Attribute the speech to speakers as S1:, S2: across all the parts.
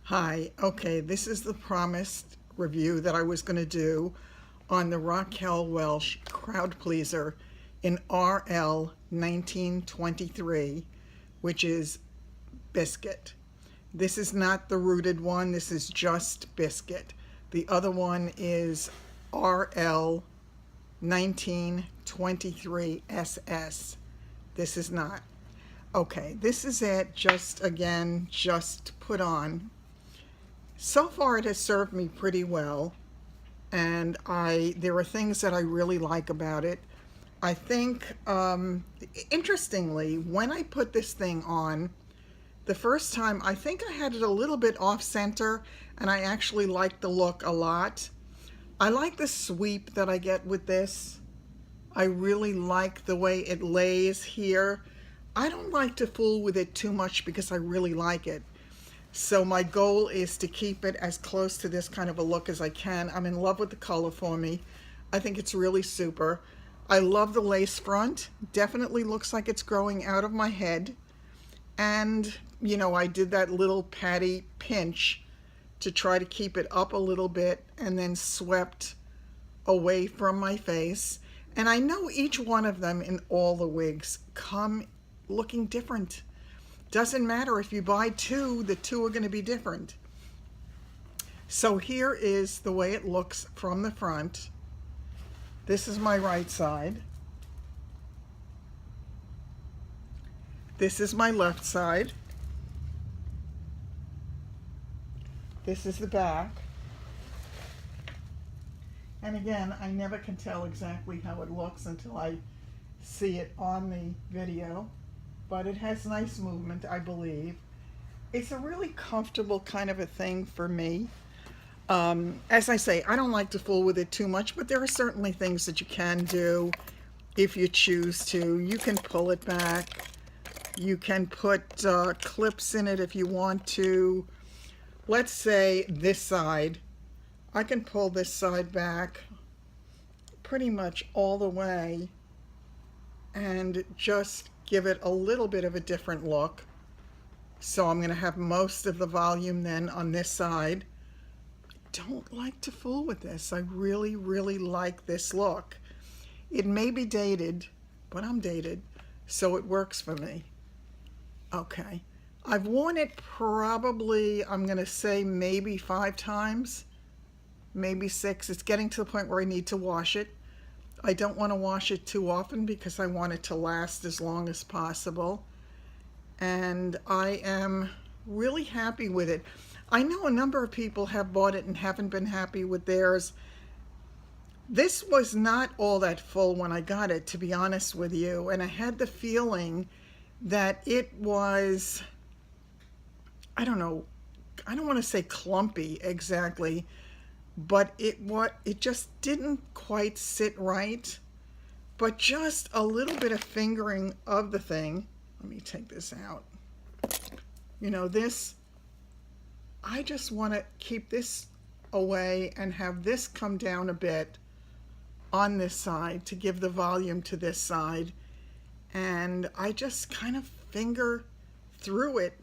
S1: Hi, okay, this is the promised review that I was going to do on the Raquel Welch Crowd Pleaser in RL 1923, which is Biscuit. This is not the rooted one, this is just Biscuit. The other one is RL 1923 SS. This is not. Okay, this is it, just put on. So far it has served me pretty well, and there are things that I really like about it. I think, interestingly, when I put this thing on, the first time, I think I had it a little bit off center, and I actually liked the look a lot. I like the sweep that I get with this. I really like the way it lays here. I don't like to fool with it too much because I really like it. So my goal is to keep it as close to this kind of a look as I can. I'm in love with the color for me. I think it's really super. I love the lace front. Definitely looks like it's growing out of my head. And, you know, I did that little patty pinch to try to keep it up a little bit and then swept away from my face. And I know each one of them in all the wigs come looking different. Doesn't matter if you buy two, the two are going to be different. So here is the way it looks from the front. This is my right side. This is my left side. This is the back. And again, I never can tell exactly how it looks until I see it on the video. But it has nice movement, I believe. It's a really comfortable kind of a thing for me. As I say, I don't like to fool with it too much, but there are certainly things that you can do if you choose to. You can pull it back. You can put clips in it if you want to. Let's say this side. I can pull this side back pretty much all the way and just give it a little bit of a different look. So I'm going to have most of the volume then on this side. I don't like to fool with this. I really, really like this look. It may be dated, but I'm dated, so it works for me. Okay. I've worn it probably, I'm going to say maybe 5 times, maybe 6. It's getting to the point where I need to wash it. I don't want to wash it too often because I want it to last as long as possible. And I am really happy with it. I know a number of people have bought it and haven't been happy with theirs. This was not all that full when I got it, to be honest with you. And I had the feeling that it was, I don't know, I don't want to say clumpy exactly, but it just didn't quite sit right. But just a little bit of fingering of the thing. Let me take this out. You know, this, I just want to keep this away and have this come down a bit on this side to give the volume to this side. And I just kind of finger through it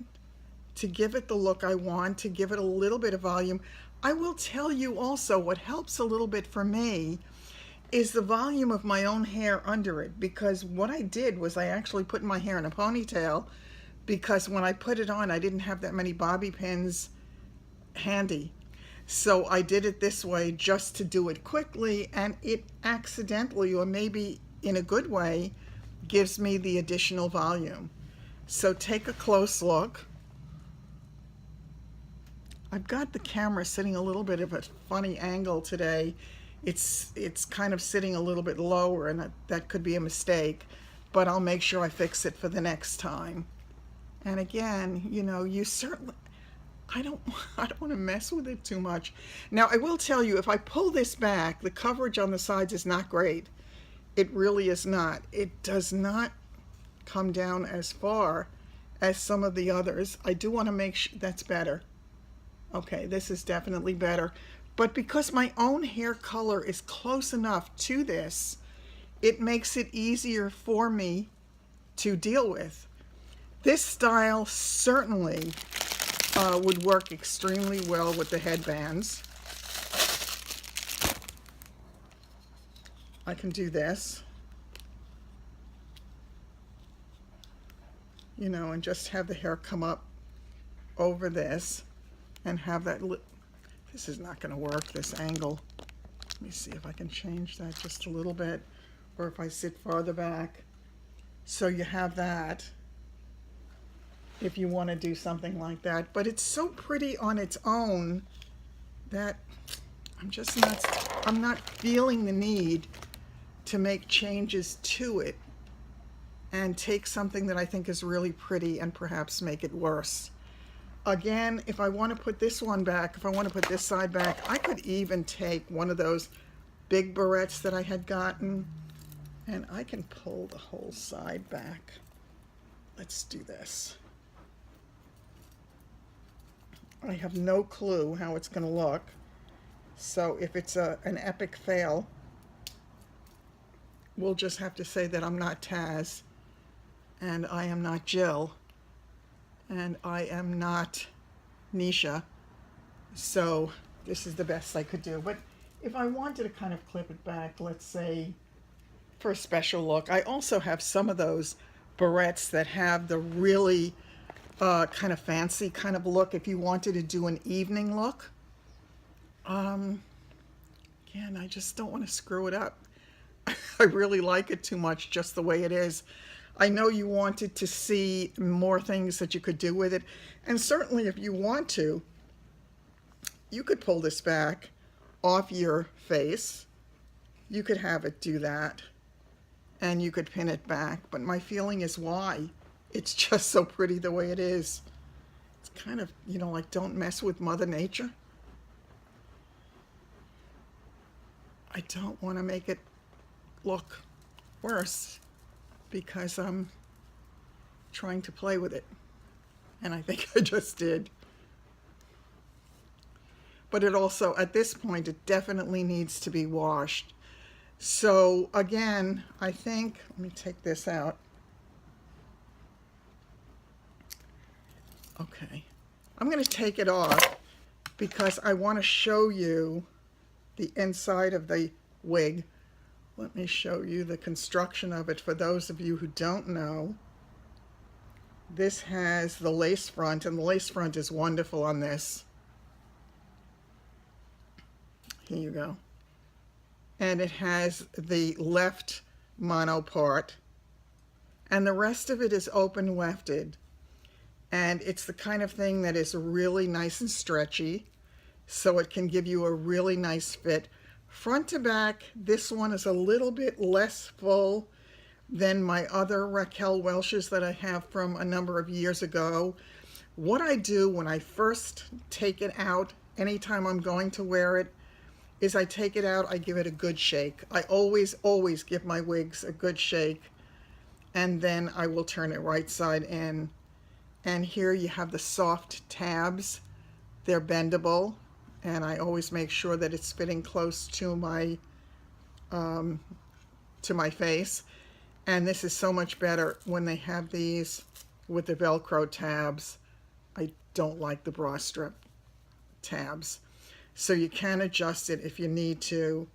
S1: to give it the look I want, to give it a little bit of volume. I will tell you also what helps a little bit for me is the volume of my own hair under it, because what I did was I actually put my hair in a ponytail because when I put it on I didn't have that many bobby pins handy. So I did it this way just to do it quickly, and it accidentally, or maybe in a good way, gives me the additional volume. So take a close look. I've got the camera sitting a little bit of a funny angle today. It's kind of sitting a little bit lower, and that could be a mistake, but I'll make sure I fix it for the next time. And again, you know, you certainly, I don't want to mess with it too much. Now, I will tell you, if I pull this back, the coverage on the sides is not great. It really is not. It does not come down as far as some of the others. I do want to make sure that's better. Okay, this is definitely better. But because my own hair color is close enough to this, it makes it easier for me to deal with. This style certainly would work extremely well with the headbands. I can do this, you know, and just have the hair come up over this and have that. This is not going to work, this angle. Let me see if I can change that just a little bit, or if I sit farther back. So you have that if you want to do something like that. But it's so pretty on its own that I'm not feeling the need to make changes to it and take something that I think is really pretty and perhaps make it worse. Again, if I want to put this one back, if I want to put this side back, I could even take one of those big barrettes that I had gotten, and I can pull the whole side back. Let's do this. I have no clue how it's going to look, so if it's an epic fail, we'll just have to say that I'm not Taz, and I am not Jill, and I am not Nisha, so this is the best I could do. But if I wanted to kind of clip it back, let's say for a special look, I also have some of those barrettes that have the really kind of fancy kind of look if you wanted to do an evening look. Again, I just don't want to screw it up. I really like it too much just the way it is. I know you wanted to see more things that you could do with it, and certainly if you want to, you could pull this back off your face. You could have it do that, and you could pin it back, but my feeling is why? It's just so pretty the way it is. It's kind of, you know, like don't mess with Mother Nature. I don't want to make it look worse because I'm trying to play with it, and I think I just did. But it also, at this point, it definitely needs to be washed. So again, I think, let me take this out. Okay, I'm going to take it off because I want to show you the inside of the wig. Let me show you the construction of it for those of you who don't know. This has the lace front, and the lace front is wonderful on this. Here you go. And it has the left mono part, and the rest of it is open wefted. And it's the kind of thing that is really nice and stretchy, so it can give you a really nice fit. Front to back, this one is a little bit less full than my other Raquel Welch's that I have from a number of years ago. What I do when I first take it out, anytime I'm going to wear it, is I take it out, I give it a good shake. I always give my wigs a good shake, and then I will turn it right side in. And here you have the soft tabs. They're bendable, and I always make sure that it's fitting close to my face. And this is so much better when they have these with the Velcro tabs. I don't like the bra strip tabs. So you can adjust it if you need to.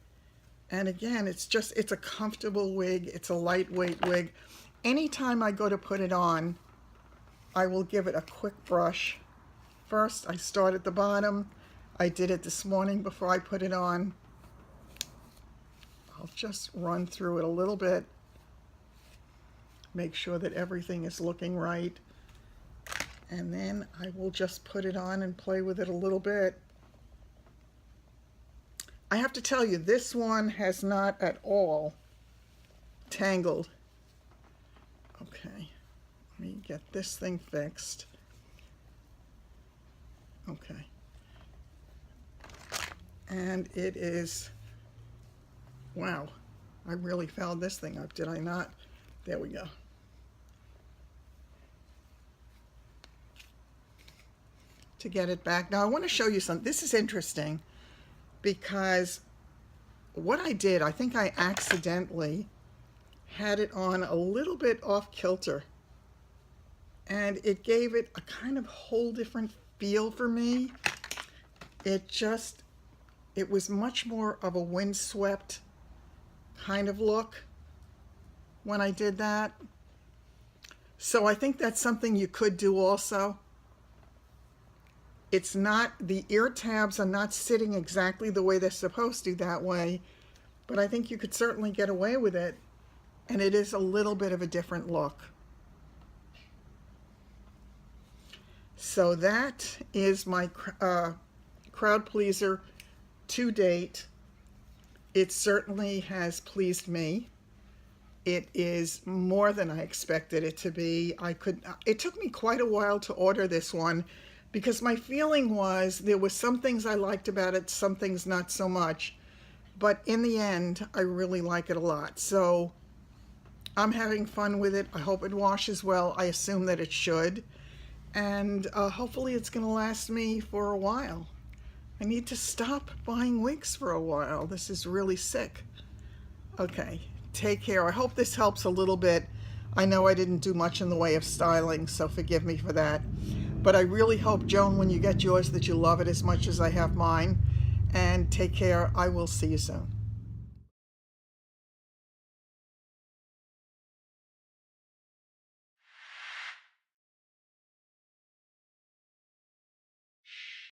S1: And again, it's a comfortable wig. It's a lightweight wig. Anytime I go to put it on, I will give it a quick brush. First, I start at the bottom. I did it this morning before I put it on. I'll just run through it a little bit. Make sure that everything is looking right. And then I will just put it on and play with it a little bit. I have to tell you, this one has not at all tangled. Okay. Let me get this thing fixed. Okay. And it is, wow, I really fouled this thing up, did I not? There we go. To get it back. Now I want to show you something. This is interesting because what I did, I think I accidentally had it on a little bit off kilter. And it gave it a kind of whole different feel for me. It was much more of a windswept kind of look when I did that. So I think that's something you could do also. It's not, the ear tabs are not sitting exactly the way they're supposed to that way, but I think you could certainly get away with it, and it is a little bit of a different look. So that is my crowd pleaser to date. It certainly has pleased me. It is more than I expected it to be. It took me quite a while to order this one because my feeling was there were some things I liked about it, some things not so much. But in the end, I really like it a lot. So I'm having fun with it. I hope it washes well. I assume that it should. And hopefully it's going to last me for a while. I need to stop buying wigs for a while. This is really sick. Okay, take care. I hope this helps a little bit. I know I didn't do much in the way of styling, so forgive me for that. But I really hope, Joan, when you get yours, that you love it as much as I have mine. And take care. I will see you soon.